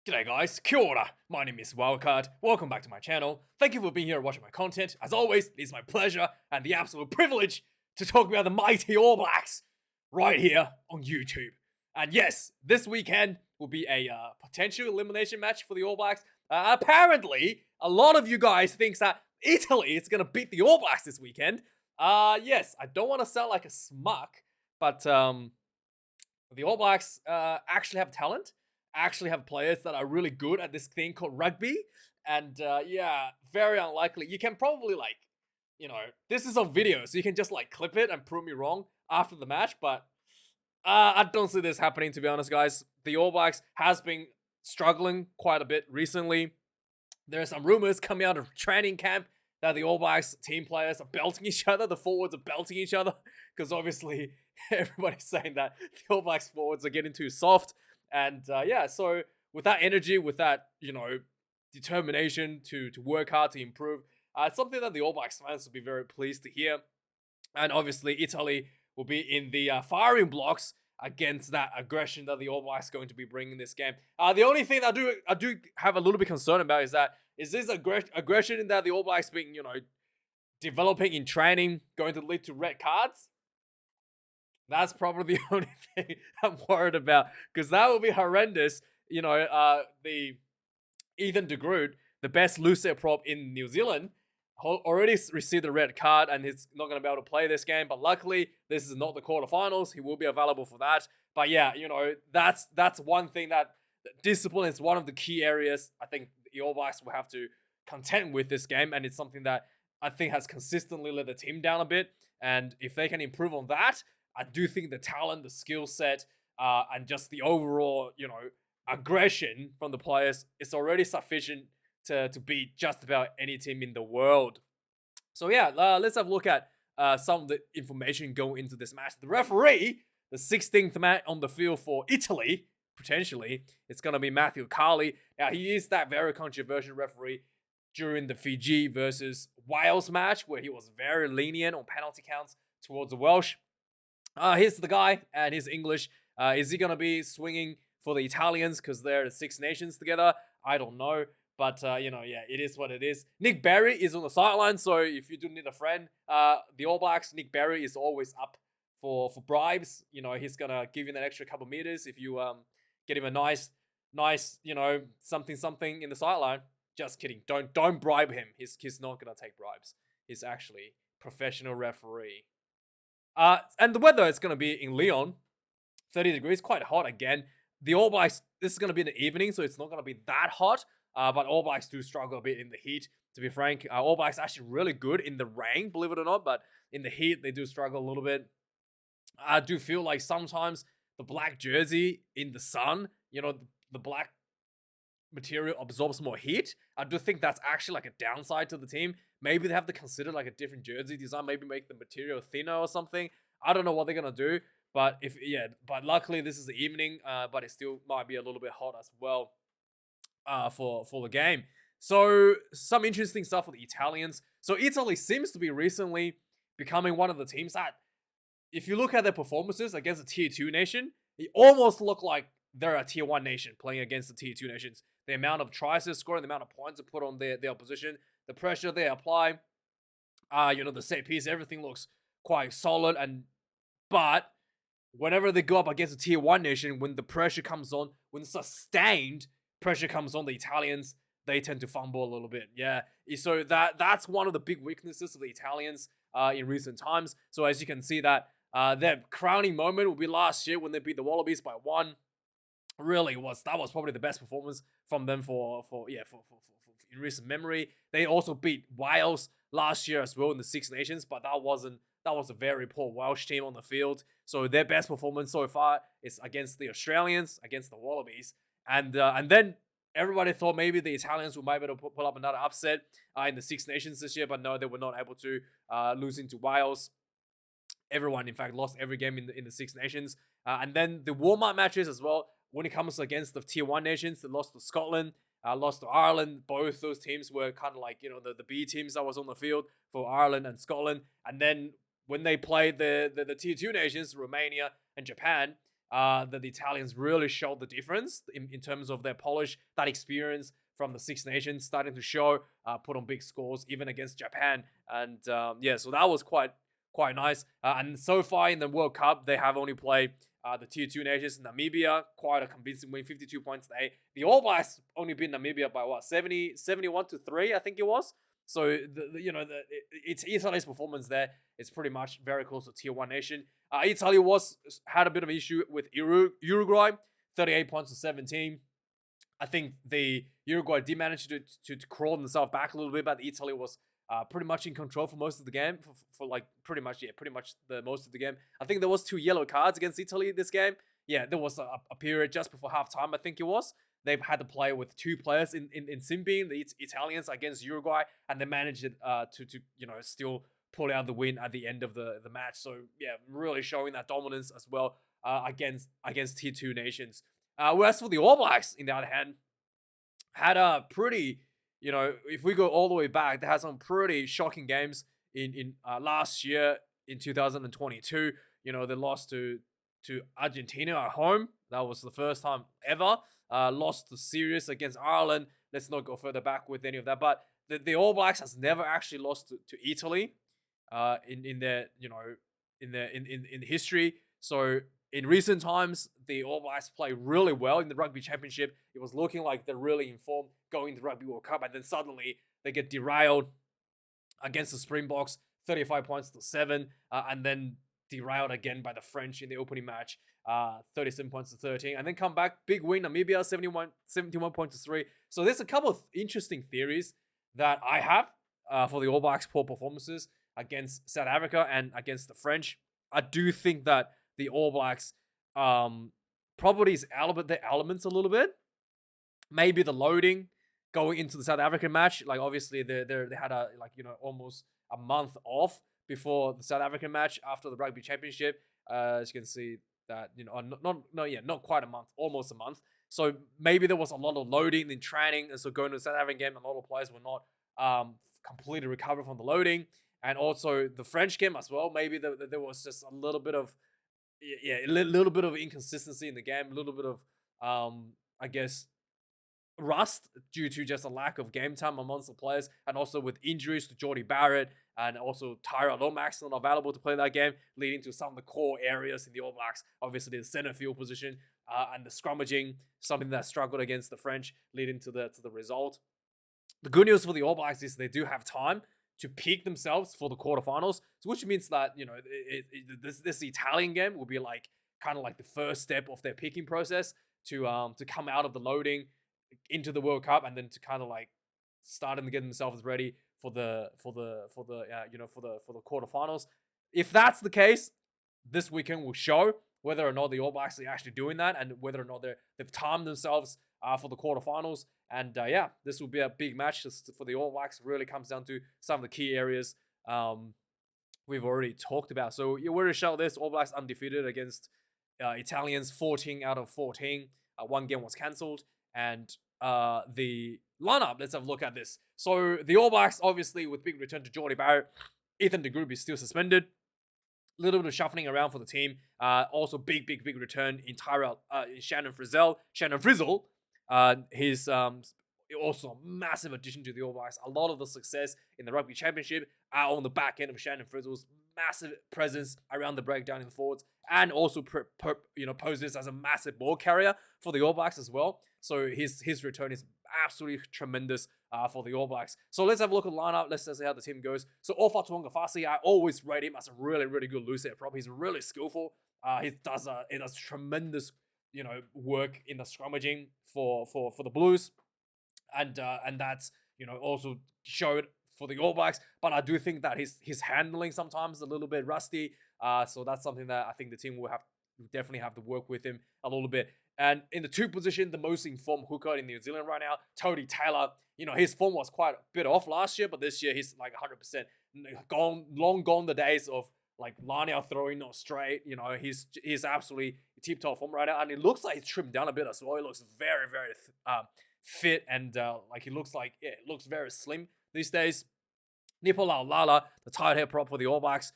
G'day guys, kia ora. My name is Wildkard. Welcome back to my channel. Thank you for being here and watching my content. As always, it is my pleasure and the absolute privilege to talk about the mighty All Blacks right here on YouTube. And yes, this weekend will be a potential elimination match for the All Blacks. Apparently, a lot of you guys thinks that Italy is going to beat the All Blacks this weekend. Yes, I don't want to sound like a smug, but the All Blacks actually have talent, actually have players that are really good at this thing called rugby. And yeah, very unlikely. You can probably this is on video, so you can just like clip it and prove me wrong after the match. But I don't see this happening, to be honest, guys. The All Blacks has been struggling quite a bit recently. There are some rumors coming out of training camp that the All Blacks team players are belting each other. The forwards are belting each other because obviously everybody's saying that the All Blacks forwards are getting too soft. And yeah, so with that energy, with that, determination to work hard to improve, it's something that the All Blacks fans will be very pleased to hear. And obviously, Italy will be in the firing blocks against that aggression that the All Blacks are going to be bringing this game. The only thing I do have a little bit concerned about is this aggression that the All Blacks being developing in training going to lead to red cards? That's probably the only thing I'm worried about, because that will be horrendous. The Ethan de Groot, the best looser prop in New Zealand, already received a red card and he's not going to be able to play this game. But luckily, this is not the quarterfinals. He will be available for that. But yeah, that's one thing that discipline is one of the key areas I think the All Blacks will have to contend with this game. And it's something that I think has consistently let the team down a bit. And if they can improve on that, I do think the talent, the skill set, and just the overall, aggression from the players is already sufficient to beat just about any team in the world. So yeah, let's have a look at some of the information going into this match. The referee, the 16th man on the field for Italy, potentially, it's going to be Matthew Carley. Now, he is that very controversial referee during the Fiji versus Wales match, where he was very lenient on penalty counts towards the Welsh. Here's the guy, and he's English. Is he going to be swinging for the Italians because they're the Six Nations together? I don't know. But, yeah, it is what it is. Nick Barrett is on the sideline, so if you do need a friend, the All Blacks, Nick Barrett is always up for bribes. He's going to give you an extra couple meters if you get him a nice, something in the sideline. Just kidding. Don't bribe him. He's not going to take bribes. He's actually professional referee. And the weather is going to be in Lyon, 30 degrees, quite hot again. The All Blacks, this is going to be in the evening, so it's not going to be that hot. But All Blacks do struggle a bit in the heat, to be frank. All Blacks actually really good in the rain, believe it or not, but in the heat, they do struggle a little bit. I do feel like sometimes the black jersey in the sun, the black material absorbs more heat. I do think that's actually like a downside to the team. Maybe they have to consider like a different jersey design, maybe make the material thinner or something. I don't know what they're gonna do, but but luckily this is the evening, but it still might be a little bit hot as well for the game. So some interesting stuff for the Italians. So Italy seems to be recently becoming one of the teams that, if you look at their performances against a tier 2 nation, it almost look like they're a tier 1 nation playing against the tier 2 nations. The amount of tries they score and the amount of points they put on their opposition, the pressure they apply, the set piece, everything looks quite solid. But whenever they go up against a tier 1 nation, when the pressure comes on, when sustained pressure comes on the Italians, they tend to fumble a little bit. Yeah, so that's one of the big weaknesses of the Italians in recent times. So as you can see that their crowning moment will be last year when they beat the Wallabies by 1. Really was probably the best performance from them for in recent memory. They also beat Wales last year as well in the Six Nations, but that was a very poor Welsh team on the field. So their best performance so far is against the Australians, against the Wallabies, and then everybody thought maybe the Italians would maybe pull up another upset in the Six Nations this year, but no, they were not able to, losing to Wales. Everyone, in fact, lost every game in the Six Nations, and then the warm-up matches as well. When it comes against the tier 1 nations, they lost to Scotland, lost to Ireland. Both those teams were kind of like, the B teams that was on the field for Ireland and Scotland. And then when they played the tier 2 nations, Romania and Japan, that the Italians really showed the difference in terms of their polish, that experience from the Six Nations starting to show, put on big scores even against Japan, and yeah, so that was quite nice. And so far in the World Cup, they have only played the tier 2 nations. Namibia, quite a convincing win, 52 points. The All Blacks only beat Namibia by what, 71-3, I think it was. So it's Italy's performance there. It's pretty much very close to tier 1 nation. Italy had a bit of an issue with Uruguay, 38 points to 17. I think the Uruguay did manage to crawl themselves back a little bit, but Italy was pretty much in control for most of the game, for like pretty much the most of the game. I think there was 2 yellow cards against Italy this game. Yeah, there was a period just before halftime, I think it was. They've had to play with 2 players in Simbin, the Italians, against Uruguay, and they managed to still pull out the win at the end of the match. So yeah, really showing that dominance as well against tier 2 nations. Whereas for the All Blacks, in the other hand, had a pretty, if we go all the way back, they had some pretty shocking games in last year in 2022. They lost to Argentina at home. That was the first time ever. Lost the series against Ireland. Let's not go further back with any of that. But the All Blacks has never actually lost to Italy in their in history. So in recent times, the All Blacks play really well in the Rugby Championship. It was looking like they're really in form going to the Rugby World Cup, and then suddenly they get derailed against the Springboks, 35 points to 7, and then derailed again by the French in the opening match, 37 points to 13, and then come back, big win, Namibia, 71 points to 3. So there's a couple of interesting theories that I have for the All Blacks' poor performances against South Africa and against the French. I do think that the All Blacks probably is their elements a little bit. Maybe the loading going into the South African match, like obviously they had almost a month off before the South African match after the Rugby Championship. As you can see that not quite a month, almost a month. So maybe there was a lot of loading in training, and so going to the South African game, a lot of players were not completely recovered from the loading, and also the French game as well. Maybe there was just a little bit of a little bit of inconsistency in the game, a little bit of I guess rust due to just a lack of game time amongst the players, and also with injuries to Geordie Barrett and also Tyrell Lomax not available to play that game, leading to some of the core areas in the All Blacks. Obviously, the center field position and the scrummaging, something that struggled against the French, leading to the result. The good news for the All Blacks is they do have time to peak themselves for the quarterfinals, which means that this Italian game will be like kind of like the first step of their peaking process to come out of the loading into the World Cup, and then to kind of like starting to get themselves ready for the quarterfinals. If that's the case, this weekend will show whether or not the All Blacks are actually doing that, and whether or not they've timed themselves for the quarterfinals. And this will be a big match for the All Blacks. It really comes down to some of the key areas we've already talked about. So we're going to show this. All Blacks undefeated against Italians, 14 out of 14. One game was cancelled. And the lineup, let's have a look at this. So the All Blacks, obviously, with big return to Geordie Barrett, Ethan de Groot is still suspended. A little bit of shuffling around for the team. Also, big return in Shannon Frizzell. He's also a massive addition to the All Blacks. A lot of the success in the Rugby Championship are on the back end of Shannon Frizzell's massive presence around the breakdown in the forwards, and also poses as a massive ball carrier for the All Blacks as well. So his return is absolutely tremendous for the All Blacks. So let's have a look at the lineup. Let's see how the team goes. So Ofa Tuangafasi, I always rate him as a really good loose head prop. He's really skillful. He does tremendous work in the scrummaging for the Blues, and that's also showed for the All Blacks. But I do think that his handling sometimes is a little bit rusty. So that's something that I think the team will definitely have to work with him a little bit. And in the 2 position, the most informed hooker in New Zealand right now, Tony Taylor. His form was quite a bit off last year, but this year he's like 100% long gone the days of like line out throwing not straight. He's absolutely tip top form right now, and it looks like he's trimmed down a bit as well. He looks very fit, and it looks very slim these days. Nipolau Lala, the tight head prop for the All Blacks.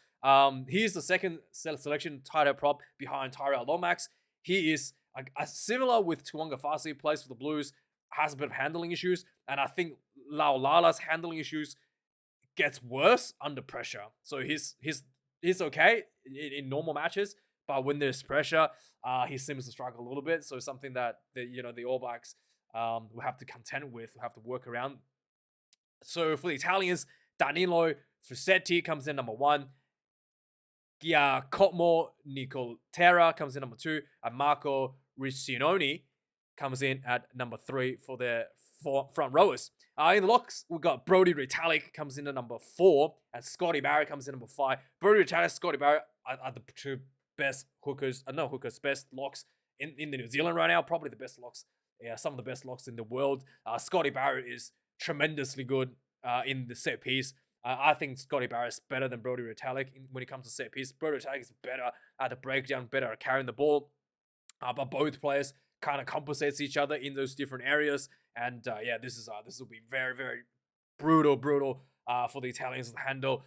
He's the second selection tight head prop behind Tyrell Lomax. he is similar with Tuanga Fasi, plays for the Blues, has a bit of handling issues, and I think Laolala's handling issues gets worse under pressure. So he's okay in normal matches, but when there's pressure, he seems to struggle a little bit. So something that the All Blacks will have to contend with, will have to work around. So for the Italians, Danilo Fusetti comes in number 1. Cotmore Nicotera comes in number 2, and Marco Riccioni comes in at number 3 for their front rowers. In the locks, we've got Brodie Retallick comes in at number 4, and Scotty Barrett comes in number 5. Brodie Retallick, Scotty Barrett are the two best hookers, best locks in the New Zealand right now. Probably the best locks, some of the best locks in the world. Scotty Barrett is tremendously good in the set piece. I think Scotty Barrett's better than Brodie Retallick when it comes to set piece. Brodie Retallick is better at the breakdown, better at carrying the ball. But both players kind of compensates each other in those different areas. And this will be very, very brutal for the Italians to handle.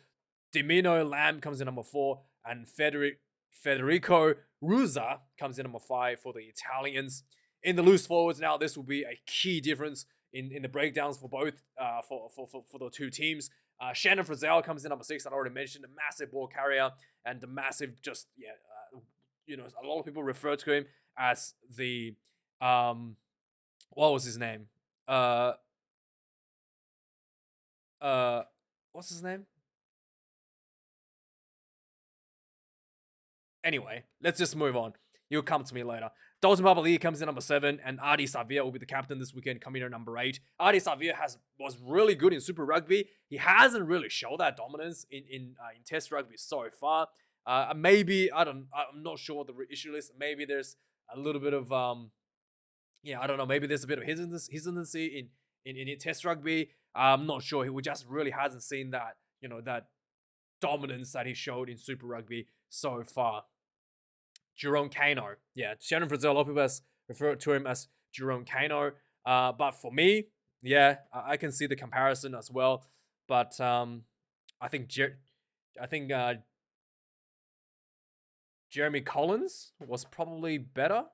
Dimino Lamb comes in number 4, and Federico Ruza comes in number 5 for the Italians. In the loose forwards now, this will be a key difference in the breakdowns for both for the two teams. Shannon Frizzell comes in number 6. I already mentioned, a massive ball carrier and a massive a lot of people refer to him as the what was his name? What's his name? Anyway, let's just move on. You'll come to me later. Dalton Papali'i comes in number 7, and Ardie Savea will be the captain this weekend, coming in at number 8. Ardie Savea was really good in Super Rugby. He hasn't really shown that dominance in Test Rugby so far. Maybe I'm not sure what the issue is. Maybe there's a little bit of I don't know. Maybe there's a bit of hesitancy in Test Rugby. I'm not sure. He just really hasn't seen that that dominance that he showed in Super Rugby so far. Jerome Kano. Yeah, Shannon Frizzell, a lot of people refer to him as Jerome Kano. But for me, yeah, I can see the comparison as well. But I think Jeremy Collins was probably better.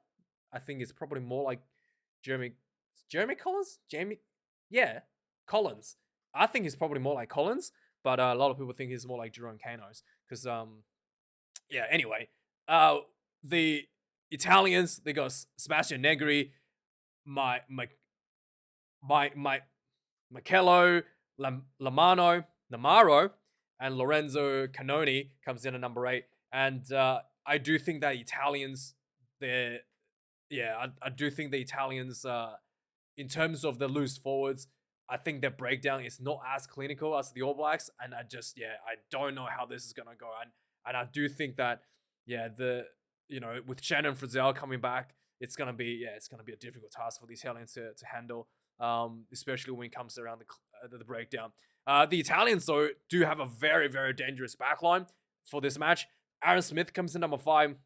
I think it's probably more like Jeremy Collins? Collins. I think he's probably more like Collins, but a lot of people think he's more like Jerome Kano's. Because anyway. The Italians, they got Sebastian Negri, Michelo Namaro, and Lorenzo Canoni comes in at number 8. And I do think that Italians, I do think the Italians, in terms of the loose forwards, I think their breakdown is not as clinical as the All Blacks. And I don't know how this is going to go. And I do think that, with Shannon Frizzell coming back, it's gonna be a difficult task for the Italians to handle, especially when it comes around the breakdown. The Italians though do have a very, very dangerous backline for this match. Aaron Smith comes in number 5.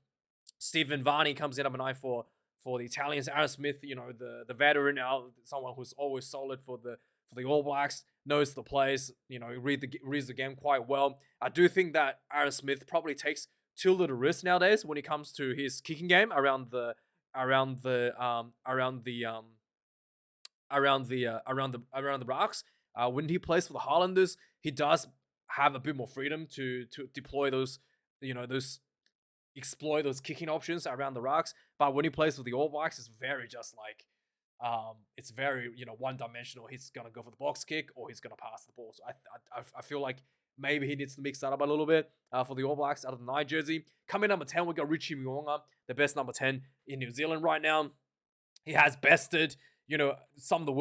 Stephen Varney comes in number 9 for the Italians. Aaron Smith, the veteran now, someone who's always solid for the All Blacks, knows the plays, reads the game quite well. I do think that Aaron Smith probably takes too little risk nowadays when it comes to his kicking game around the rocks. When he plays for the Highlanders, he does have a bit more freedom to deploy those exploit those kicking options around the rocks. But when he plays for the All Blacks, it's very it's very one-dimensional. He's gonna go for the box kick or he's gonna pass the ball. So I feel like maybe he needs to mix that up a little bit for the All Blacks out of the 9 jersey. Coming number 10, we got Richie Mo'unga, the best number 10 in New Zealand right now. He has bested, some of the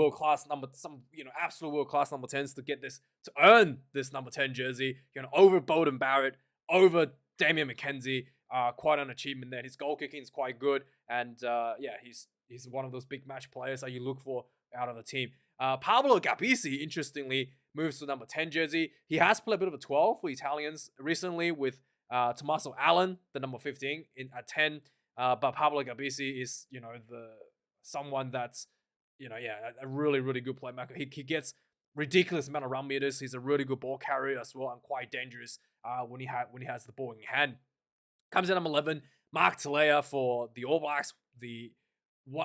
absolute world-class number 10s to earn this number 10 jersey, over Beauden Barrett, over Damian McKenzie. Quite an achievement there. His goal kicking is quite good. And he's one of those big match players that you look for out of the team. Pablo Gabisi, interestingly, moves to number 10 jersey. He has played a bit of a 12 for Italians recently with Tommaso Allen, the number 15 at 10. But Pablo Gabisi is, someone that's, a really, really good playmaker. He gets ridiculous amount of run meters. He's a really good ball carrier as well and quite dangerous when he has the ball in hand. Comes in number 11, Mark Talea for the All Blacks.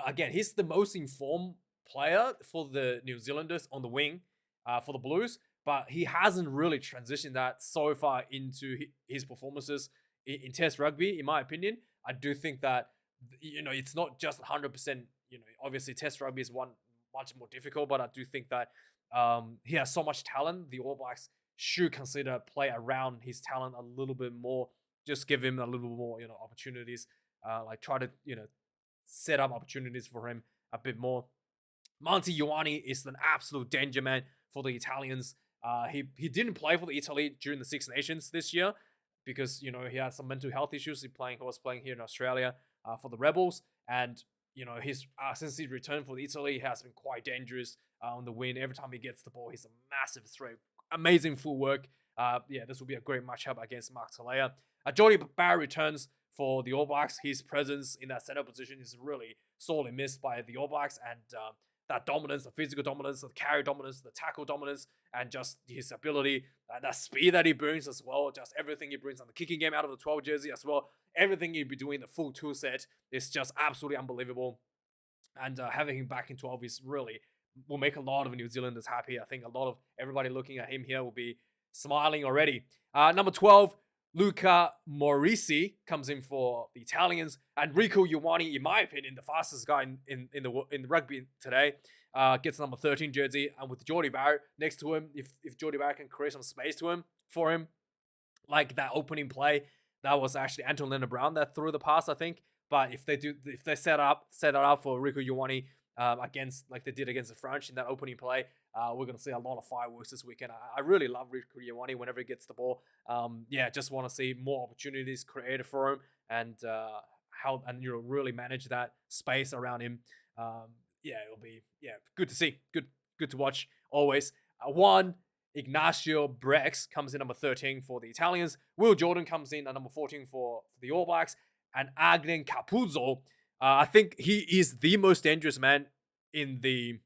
Again, he's the most informed player for the New Zealanders on the wing for the Blues, but he hasn't really transitioned that so far into his performances in Test rugby. In my opinion, I do think that it's not just 100%. Obviously, Test rugby is one much more difficult, but I do think that he has so much talent. The All Blacks should consider play around his talent a little bit more. Just give him a little more, opportunities. Like try to, set up opportunities for him a bit more. Monty Ioane is an absolute danger man for the Italians. He didn't play for the Italy during the Six Nations this year because he had some mental health issues. He was playing here in Australia for the Rebels, and his since he returned for Italy, he has been quite dangerous on the win. Every time he gets the ball, he's a massive threat. Amazing full work. This will be a great matchup against Mark Talea. Jody Barrett returns for the All Blacks. His presence in that center position is really sorely missed by the All Blacks, and that dominance, the physical dominance, the carry dominance, the tackle dominance, and just his ability, that speed that he brings as well, just everything he brings on the kicking game out of the 12 jersey as well, everything he'd be doing, the full tool set is just absolutely unbelievable. And having him back in 12 is really will make a lot of New Zealanders happy. I think a lot of everybody looking at him here will be smiling already. Number 12, Luca Morisi comes in for the Italians, and Rico Ioane, in my opinion, the fastest guy in the rugby today, gets number 13 jersey, and with Jody Barrett next to him, if Jody Barrett can create some space for him, like that opening play, that was actually Anton Lienert-Brown that threw the pass, I think. But if they set it up for Rico Ioane against like they did against the French in that opening play, we're going to see a lot of fireworks this weekend. I really love Rico Ioane whenever he gets the ball. Just want to see more opportunities created for him and really manage that space around him. It'll be good to see, good to watch always. Ignacio Brex comes in number 13 for the Italians. Will Jordan comes in at number 14 for the All Blacks. And Agnen Capuzzo, I think he is the most dangerous man in the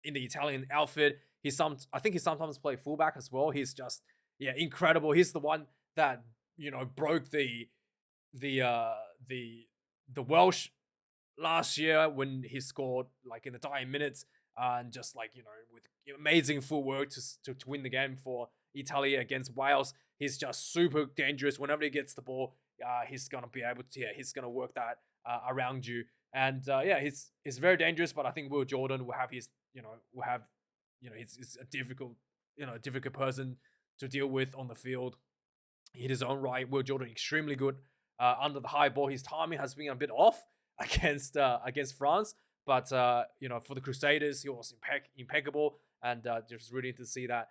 Italian outfit. I think he sometimes plays fullback as well. He's just incredible. He's the one that broke the Welsh last year when he scored like in the dying minutes and just like with amazing footwork to win the game for Italy against Wales. He's just super dangerous. Whenever he gets the ball, he's gonna be able to. He's gonna work that around you, and he's very dangerous. But I think Will Jordan will have he's a difficult person to deal with on the field. In his own right, Will Jordan extremely good under the high ball. His timing has been a bit off against France, but for the Crusaders, he was impeccable, and just really to see that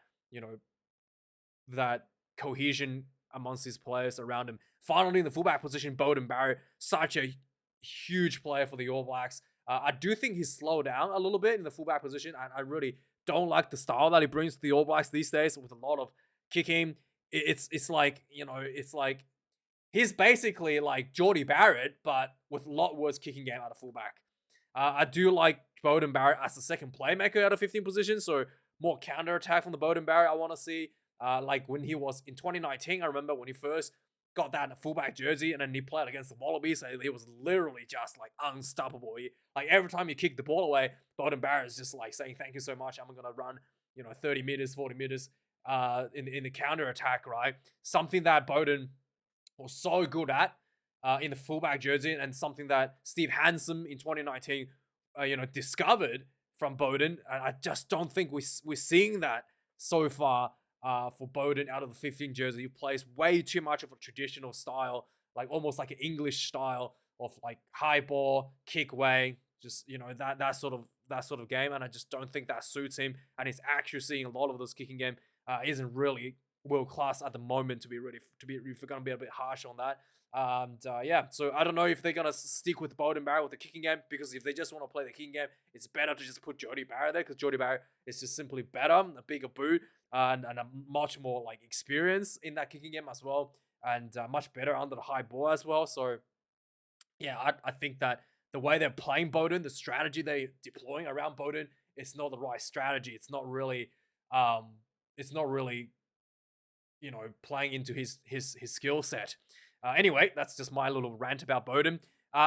that cohesion amongst his players around him. Finally, in the fullback position, Beauden Barrett, such a huge player for the All Blacks. I do think he's slowed down a little bit in the fullback position, and I really don't like the style that he brings to the All Blacks these days with a lot of kicking. It's like he's basically like Jody Barrett, but with a lot worse kicking game out of fullback. I do like Beauden Barrett as the second playmaker out of 15 positions, so more counter attack from the Beauden Barrett I want to see. Like when he was in 2019, I remember when he first got that fullback jersey and then he played against the Wallabies, and he was literally just like unstoppable. Like every time he kicked the ball away, Beauden Barrett is just like saying, "Thank you so much. I'm going to run, 30 meters, 40 meters in the counter attack," right? Something that Beauden was so good at in the fullback jersey, and something that Steve Hansen in 2019, discovered from Beauden. And I just don't think we're seeing that so far for Beauden out of the 15 jersey. He plays way too much of a traditional style, like almost like an English style of like high ball, kick way, just that sort of game. And I just don't think that suits him. And his accuracy in a lot of those kicking game isn't really world class at the moment. If we're gonna be a bit harsh on that. So I don't know if they're gonna stick with Beauden Barrett with the kicking game, because if they just want to play the kicking game, it's better to just put Jody Barrett there, because Jody Barrett is just simply better, a bigger boot, and a much more like experience in that kicking game as well, and much better under the high ball as well. So I think that the way they're playing Beauden, the strategy they're deploying around Beauden, it's not the right strategy. It's not really playing into his skill set. Anyway, that's just my little rant about Beauden.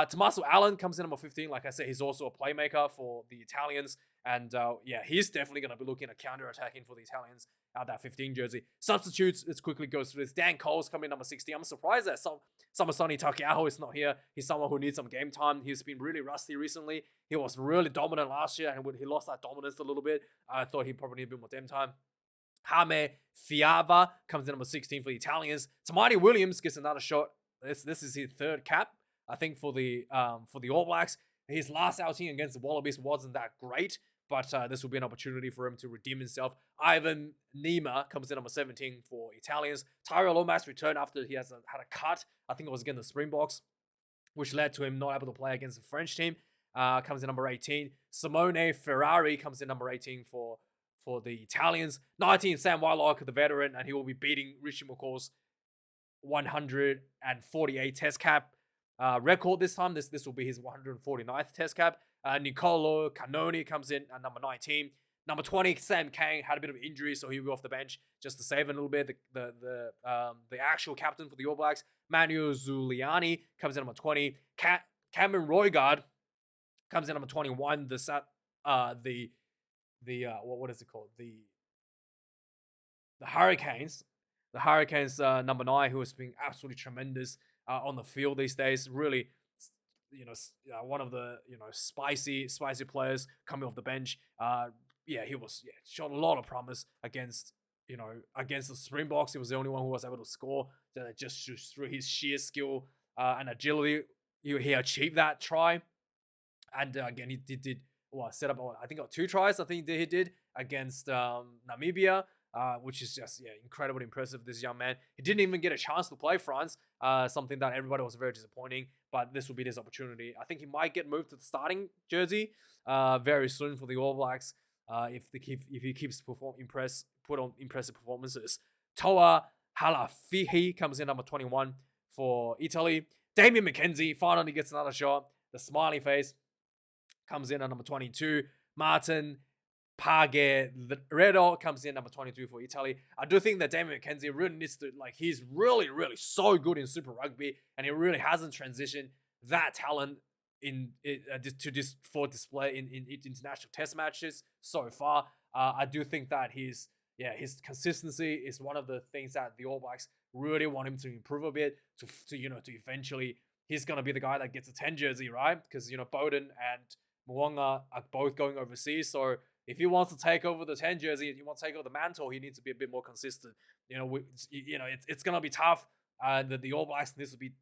Tommaso Allen comes in number 15. Like I said, he's also a playmaker for the Italians. And yeah, he's definitely going to be looking at counter-attacking for the Italians at that 15 jersey. Substitutes, let's quickly go through this. Dan Cole's coming in number 16. I'm surprised that Samasoni Takeaho is not here. He's someone who needs some game time. He's been really rusty recently. He was really dominant last year, and when he lost that dominance a little bit, I thought he probably needed a bit more game time. Jaime Fiava comes in number 16 for the Italians. Tamani Williams gets another shot. This is his third cap, I think, for the All Blacks. His last outing against the Wallabies wasn't that great, but this will be an opportunity for him to redeem himself. Ivan Nima comes in number 17 for Italians. Tyrell Lomax returned after he had a cut. I think it was against the Springboks, which led to him not able to play against the French team. Comes in number 18. Simone Ferrari comes in number 18 for the Italians. 19, Sam Whitelock, the veteran, and he will be beating Richie McCaw's 148 test cap record this time. This will be his 149th test cap. Nicolo Canoni comes in at number 19. Number 20, Sam Kang had a bit of injury, so he'll be off the bench just to save a little bit. The actual captain for the All Blacks, Manuel Zuliani, comes in number 20. Cameron Roygard comes in number 21. What is it called? The Hurricanes. The Hurricanes number 9, who has been absolutely tremendous on the field these days. Really, one of the spicy players coming off the bench. He showed a lot of promise against the Springboks. He was the only one who was able to score just through his sheer skill and agility. He achieved that try, and again he did set up, I think, 2 tries. I think he did against Namibia, which is just incredibly impressive. This young man, he didn't even get a chance to play France, something that everybody was very disappointing. But this will be his opportunity. I think he might get moved to the starting jersey very soon for the All Blacks if he keeps put on impressive performances. Toa Halafihi comes in number 21 for Italy. Damien McKenzie finally gets another shot. The smiley face comes in at number 22. Martin Pagheredo comes in number 22 for Italy. I do think that Damien McKenzie really needs to, he's really, really so good in Super Rugby, and he really hasn't transitioned that talent for display in international test matches so far. I do think that his consistency is one of the things that the All Blacks really want him to improve a bit to eventually, he's going to be the guy that gets a 10 jersey, right? Because, Beauden and Mwanga are both going overseas. So if he wants to take over the 10 jersey, if he wants to take over the mantle, he needs to be a bit more consistent. It's going to be tough. The All Blacks, this will be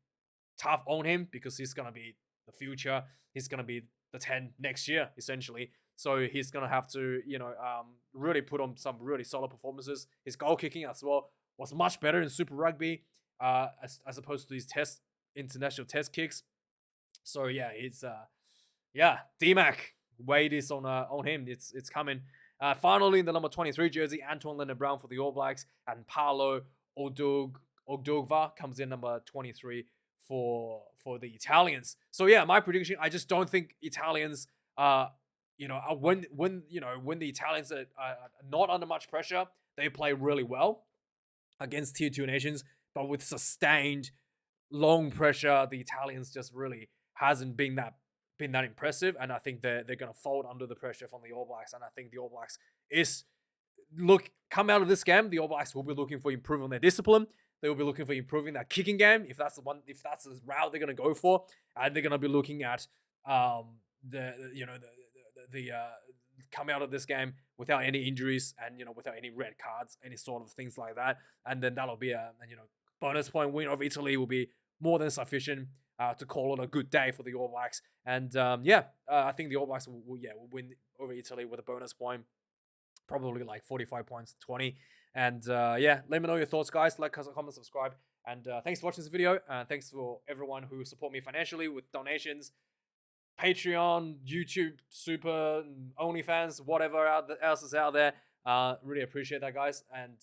tough on him because he's going to be the future. He's going to be the 10 next year, essentially. So he's going to have to, really put on some really solid performances. His goal kicking as well was much better in Super Rugby as opposed to his international test kicks. So yeah, it's D-Mac, weight is on him. It's coming. Finally, in the number 23 jersey, Antoine Linder-Brown for the All Blacks, and Paolo Odugva comes in number 23 for the Italians. So yeah, my prediction, I just don't think Italians when the Italians are not under much pressure, they play really well against tier 2 nations, but with sustained long pressure, the Italians just really hasn't been that impressive, and I think they're going to fold under the pressure from the All Blacks. And I think the All Blacks come out of this game, the All Blacks will be looking for improving their discipline. They will be looking for improving that kicking game, if that's the route they're going to go for, and they're going to be looking at come out of this game without any injuries and without any red cards, any sort of things like that, and then that'll be a bonus point win over Italy will be more than sufficient to call it a good day for the All Blacks. And I think the All Blacks will win over Italy with a bonus point, probably like 45 points, 20. And let me know your thoughts, guys. Like, comment, subscribe. And thanks for watching this video. Thanks for everyone who support me financially with donations, Patreon, YouTube, Super, OnlyFans, whatever else is out there. Really appreciate that, guys. And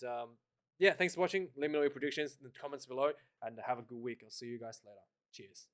thanks for watching. Let me know your predictions in the comments below, and have a good week. I'll see you guys later. Cheers.